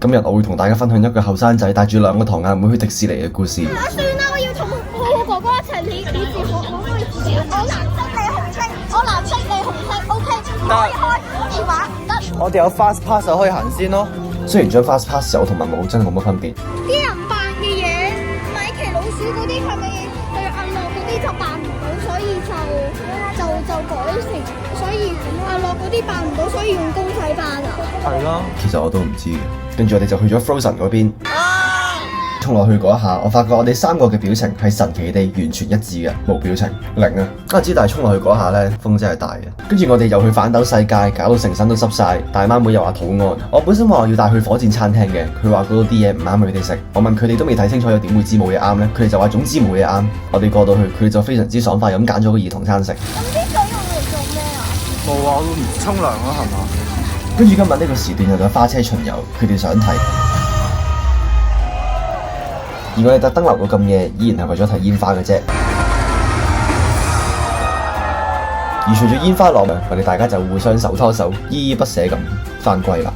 今日我會同大家分享一個後生仔帶住2個堂阿妹去迪士尼嘅故事。算啦，我要同我哥哥一齊，你自我可以自己。我藍色你紅色，我藍色你紅色 ，OK。可以開電話唔得。我哋有 fast pass 就可以行先咯。雖然張 fast pass 有同埋冇真係冇乜分別。啲人扮嘅嘢，米奇老鼠嗰啲係咪佢阿樂嗰啲就扮唔到，所以就改成，所以阿樂嗰啲扮唔到，所以用公仔扮啊。係咯。其實我都唔知嘅。跟住我哋就去咗 Frozen 嗰邊。衝落去嗰一下，我發覺我哋3個嘅表情係神奇地完全一致嘅，冇表情零啊！我知，但係衝落去嗰下呢，風真係大嘅。跟住我哋又去反斗世界，搞到成身都濕晒。大媽妹又話肚餓，我本身話我要帶去火箭餐廳嘅，佢話嗰度啲嘢唔啱佢哋食。我問佢哋都未睇清楚，又點會知冇嘢啱呢？佢哋就話總之冇嘢啱。我哋過到去，佢哋就非常之爽快咁揀咗個兒童餐食。咁啲水用嚟做咩啊？冇啊，我都唔沖涼啦，係嘛？跟住今日呢個時段又有花車巡遊，佢哋想睇。而我哋特登留到咁夜，依然係為咗睇煙花嘅啫。而隨住煙花落，我哋大家就互相手拖手，依依不捨咁返歸啦。